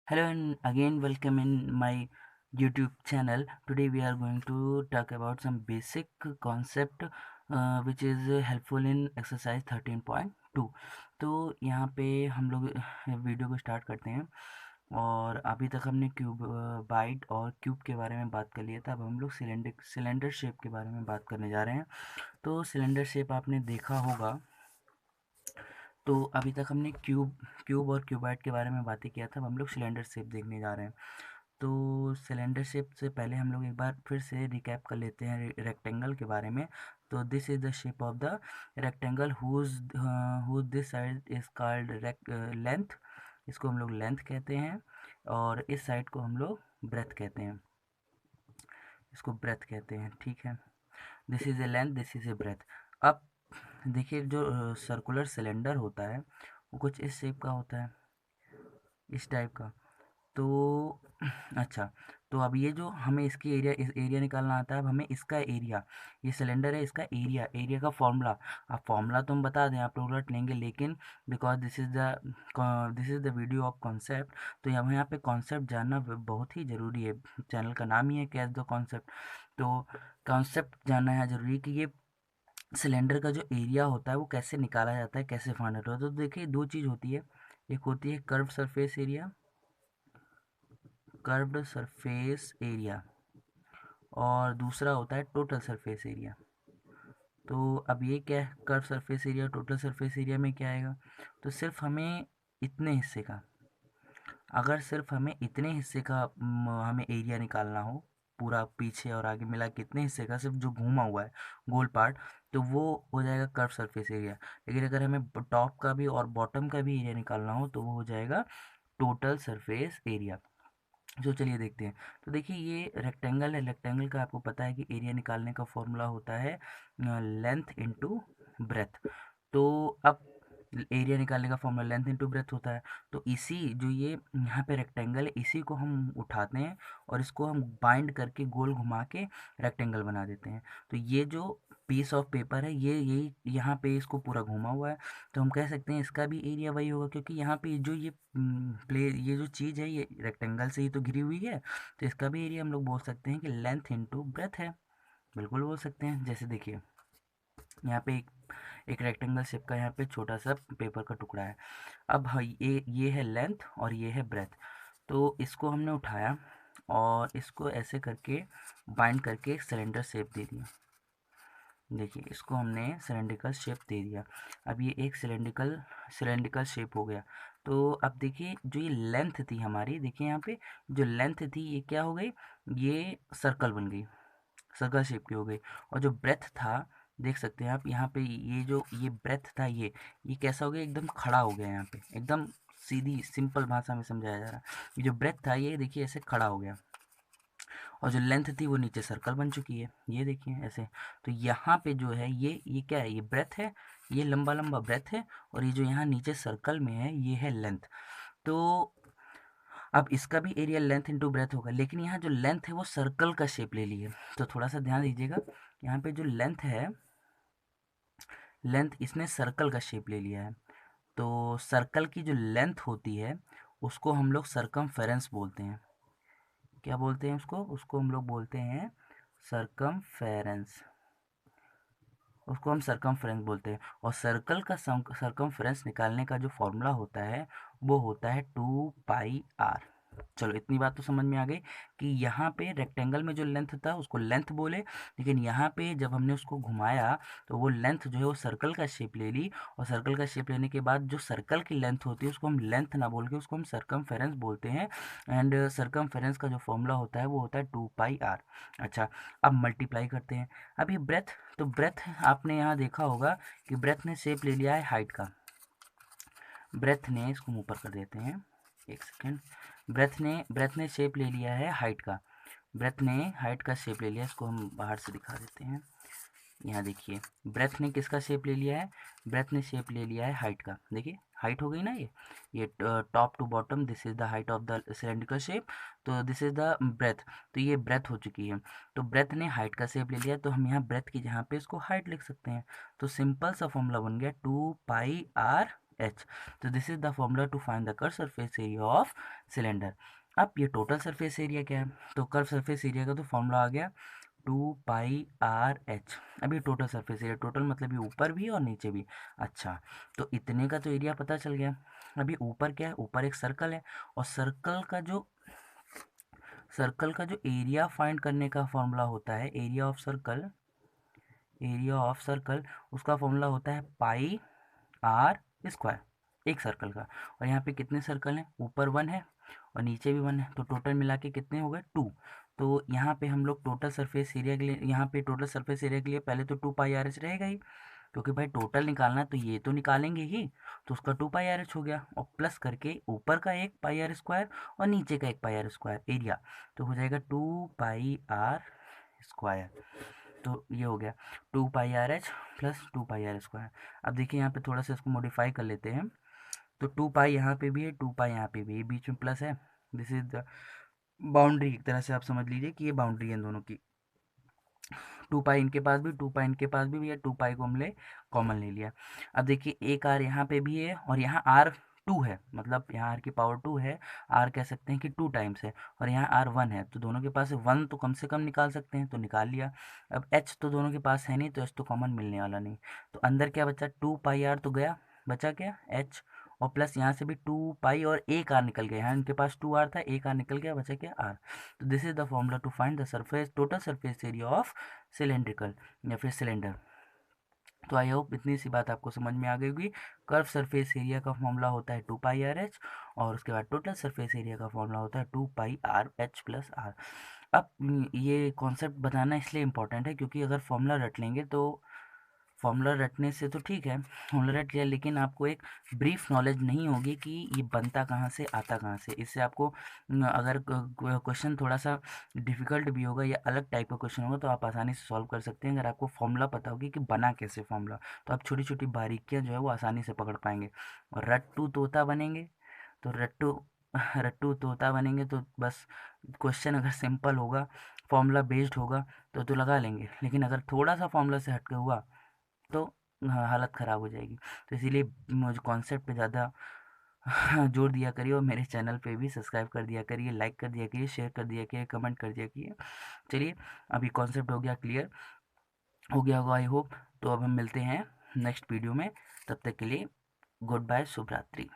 Hello and again welcome in my YouTube channel. Today we are going to talk about some basic concept which is helpful in exercise 13.2. तो यहाँ पे हम लोग video को start करते हैं। और अभी तक हमने क्यूब बाइट और क्यूब के बारे में बात कर लिया था। अब हम लोग सिलेंडर शेप के बारे में बात करने जा रहे हैं। तो सिलेंडर शेप आपने देखा होगा। तो अभी तक हमने क्यूब क्यूब और क्यूबाइड के बारे में बातें किया था। अब हम लोग सिलेंडर शेप देखने जा रहे हैं। तो सिलेंडर शेप से पहले हम लोग एक बार फिर से रिकैप कर लेते हैं रेक्टेंगल के बारे में। तो this is the shape of the rectangle whose this side is called length. इसको हम लोग लेंथ कहते हैं और इस साइड को हम लोग ब्रेथ कहते हैं। इसको ब्रेथ कहते हैं, ठीक है। This is a length, this is a breadth. अब देखिए, जो सर्कुलर सिलेंडर होता है वो कुछ इस शेप का होता है, इस टाइप का। तो अच्छा, तो अब ये जो हमें इसकी इस एरिया निकालना आता है। अब हमें इसका एरिया, ये सिलेंडर है, इसका एरिया, एरिया का फॉर्मूला। अब फॉर्मूला तो हम बता दें, आप लोग रट लेंगे, लेकिन because this is the video of concept, तो यहाँ पे कॉन्सेप्ट जानना बहुत ही ज़रूरी है। चैनल का नाम ही है कैच द कॉन्सेप्ट। तो कॉन्सेप्ट जानना है ज़रूरी कि ये सिलेंडर का जो एरिया होता है वो कैसे निकाला जाता है, कैसे फाइंड आउट होता है। तो देखिए, दो चीज़ होती है। एक होती है curved surface area, curved surface area, और दूसरा होता है टोटल सरफेस एरिया। तो अब ये क्या है, curve surface area, total surface area में क्या आएगा? तो सिर्फ हमें इतने हिस्से का, अगर सिर्फ हमें इतने हिस्से का हमें एरिया निकालना हो, पूरा पीछे और आगे मिला के इतने हिस्से का, सिर्फ जो घूमा हुआ है गोल पार्ट, तो वो हो जाएगा कर्व सरफेस एरिया। लेकिन अगर हमें टॉप का भी और बॉटम का भी एरिया निकालना हो तो वो हो जाएगा टोटल सरफेस एरिया। जो चलिए देखते हैं। तो देखिए, ये रेक्टेंगल है। रेक्टेंगल का आपको पता है कि एरिया निकालने का फॉर्मूला होता है लेंथ इनटू ब्रेथ। तो अब एरिया निकालने का फॉर्मूला लेंथ इनटू ब्रेथ होता है। तो इसी जो ये यहाँ पे रेक्टेंगल है, इसी को हम उठाते हैं और इसको हम बाइंड करके गोल घुमा के रेक्टेंगल बना देते हैं। तो ये जो पीस ऑफ पेपर है, ये यही यहाँ पे इसको पूरा घुमा हुआ है। तो हम कह सकते हैं इसका भी एरिया वही होगा, क्योंकि यहाँ पे जो ये ये जो चीज़ है ये रेक्टेंगल से ही तो घिरी हुई है। तो इसका भी एरिया हम लोग बोल सकते हैं कि लेंथ इनटू ब्रेथ है। बिल्कुल बोल सकते हैं। जैसे देखिए, यहाँ पे एक रेक्टेंगल शेप का यहाँ पे छोटा सा पेपर का टुकड़ा है। अब ये है लेंथ और ये है ब्रेथ। तो इसको हमने उठाया और इसको ऐसे करके बाइंड करके एक सिलेंडर शेप दे दिया। देखिए, इसको हमने सिलेंड्रिकल शेप दे दिया। अब ये एक सिलेंड्रिकल शेप हो गया। तो अब देखिए, जो ये लेंथ थी हमारी, देखिए यहाँ पे जो लेंथ थी ये क्या हो गई, ये सर्कल बन गई, सर्कल शेप की हो गई। और जो ब्रेथ था, देख सकते हैं आप यहाँ पे, ये जो ये ब्रेथ था, ये कैसा हो गया, एकदम खड़ा हो गया। यहाँ पे एकदम सीधी सिंपल भाषा में समझाया जा रहा है। ये जो ब्रेथ था, ये देखिए ऐसे खड़ा हो गया, और जो लेंथ थी वो नीचे सर्कल बन चुकी है, ये देखिए ऐसे। तो यहाँ पे जो है, ये क्या है, ये ब्रेथ है, ये लंबा लंबा ब्रेथ है, और ये जो यहाँ नीचे सर्कल में है ये है लेंथ। तो अब इसका भी एरिया लेंथ इंटू ब्रेथ होगा, लेकिन यहाँ जो लेंथ है वो सर्कल का शेप ले ली है। तो थोड़ा सा ध्यान दीजिएगा, यहाँ पे जो लेंथ है, लेंथ इसने सर्कल का शेप ले लिया है। तो सर्कल की जो लेंथ होती है उसको हम लोग सरकमफेरेंस बोलते हैं। क्या बोलते हैं उसको? उसको हम लोग बोलते हैं सरकमफेरेंस। उसको हम सरकमफेरेंस बोलते हैं। और सर्कल का सरकमफेरेंस निकालने का जो फॉर्मूला होता है वो होता है 2πr। चलो, इतनी बात तो समझ में आ गई कि यहाँ पे रेक्टेंगल में जो लेंथ था उसको लेंथ बोले, लेकिन यहाँ पे जब हमने उसको घुमाया तो वो लेंथ जो है वो सर्कल का शेप ले ली। और सर्कल का शेप लेने के बाद जो सर्कल की लेंथ होती है उसको हम लेंथ ना बोल के उसको हम सरकमफेरेंस बोलते हैं। एंड सरकमफेरेंस का जो फॉर्मूला होता है वो होता है 2πr। अच्छा, अब मल्टीप्लाई करते हैं। अब ये ब्रेथ, तो ब्रेथ आपने यहाँ देखा होगा कि ब्रेथ ने शेप ले लिया है हाइट का। ब्रेथ ने, इसको मुँह पर कर देते हैं, एक सेकेंड। ब्रेथ ने शेप ले लिया है हाइट का। ब्रेथ ने हाइट का शेप ले लिया, इसको हम बाहर से दिखा देते हैं। यहाँ देखिए, ब्रेथ ने किसका शेप ले लिया है? ब्रेथ ने शेप ले लिया है हाइट का। देखिए, हाइट हो गई ना ये top to bottom, this is the height of the cylindrical shape. तो दिस इज द ब्रेथ। तो ये ब्रेथ हो चुकी है। तो ब्रेथ ने हाइट का शेप ले लिया, तो हम यहाँ ब्रेथ की जहाँ पे इसको हाइट लिख सकते हैं। तो सिंपल सा फॉर्मूला बन गया 2πr h। तो this is the formula to find the curve surface area of cylinder. अब ये टोटल सरफेस एरिया क्या है, तो कर्व सरफेस एरिया का तो फॉर्मूला आ गया 2πr/h। अभी टोटल सरफेस एरिया, टोटल मतलब ये ऊपर भी और नीचे भी। अच्छा, तो इतने का तो एरिया पता चल गया। अभी ऊपर क्या है, ऊपर एक सर्कल है, और सर्कल का जो एरिया फाइंड करने का फॉर्मूला होता है, एरिया ऑफ सर्कल, उसका फॉर्मूला होता है πr², एक सर्कल का। और यहाँ पे कितने सर्कल हैं, ऊपर 1 है और नीचे भी 1 है, तो टोटल मिला के कितने हो गए 2। तो यहाँ पे हम लोग टोटल सरफेस एरिया के लिए, यहाँ पे टोटल सरफेस एरिया के लिए पहले तो 2πr/h रहेगा ही, क्योंकि भाई टोटल निकालना है तो ये तो निकालेंगे ही, तो उसका 2πr/h हो गया, और प्लस करके ऊपर का एक πr² और नीचे का एक πr² एरिया, तो हो जाएगा 2πr²। तो ये हो गया 2πr/h प्लस 2πr²। अब देखिए यहाँ पे थोड़ा सा इसको मॉडिफाई कर लेते हैं, तो 2π यहाँ पे भी है, 2π यहाँ पे भी है, बीच में प्लस है। दिस इज द बाउंड्री, एक तरह से आप समझ लीजिए कि ये बाउंड्री है इन दोनों की। 2π इनके पास भी, 2π इनके पास भी भैया, 2π को हमने कॉमन ले लिया। अब देखिए एक आर यहाँ पे भी है और यहाँ R2 है, मतलब यहाँ R की पावर 2 है, R कह सकते हैं कि 2 टाइम्स है, और यहाँ R1 है, तो दोनों के पास 1 तो कम से कम निकाल सकते हैं, तो निकाल लिया। अब H तो दोनों के पास है नहीं, तो H तो कॉमन मिलने वाला नहीं, तो अंदर क्या बचा, 2πr तो गया, बचा क्या H, और प्लस यहाँ से भी 2π और एक आर निकल गया, यहाँ इनके पास 2r था, एक आर निकल गया, बचा क्या r। तो this is the formula to find the surface total surface area of cylindrical या फिर सिलेंडर। तो आई होप इतनी सी बात आपको समझ में आ गई होगी। कर्व सरफेस एरिया का फॉर्मूला होता है 2πr/h, और उसके बाद टोटल सरफेस एरिया का फॉर्मूला होता है 2πr/h प्लस r। अब ये कॉन्सेप्ट बताना इसलिए इम्पोर्टेंट है क्योंकि अगर फॉर्मूला रट लेंगे तो, फॉर्मूला रटने से तो ठीक है, फॉर्मूला रट लिया, लेकिन आपको एक ब्रीफ नॉलेज नहीं होगी कि ये बनता कहाँ से, आता कहाँ से। इससे आपको अगर क्वेश्चन थोड़ा सा डिफ़िकल्ट भी होगा या अलग टाइप का क्वेश्चन होगा तो आप आसानी से सॉल्व कर सकते हैं, अगर आपको फॉर्मूला पता होगी कि बना कैसे फॉर्मूला, तो आप छोटी छोटी बारीकियाँ जो है वो आसानी से पकड़ पाएंगे। और रट्टू तोता बनेंगे, तो रट्टू रट्टू तोता बनेंगे तो बस क्वेश्चन अगर सिंपल होगा, फॉर्मूला बेस्ड होगा तो लगा लेंगे, लेकिन अगर थोड़ा सा फॉर्मूला से हट के हुआ तो हालत ख़राब हो जाएगी। तो इसीलिए मुझे कॉन्सेप्ट पे ज़्यादा जोर दिया करिए, और मेरे चैनल पे भी सब्सक्राइब कर दिया करिए, लाइक कर दिया करिए, शेयर कर दिया करिए, कमेंट कर दिया करिए। चलिए, अभी कॉन्सेप्ट हो गया क्लियर, हो गया होगा आई होप। तो अब हम मिलते हैं नेक्स्ट वीडियो में, तब तक के लिए गुड बाय, शुभ रात्रि।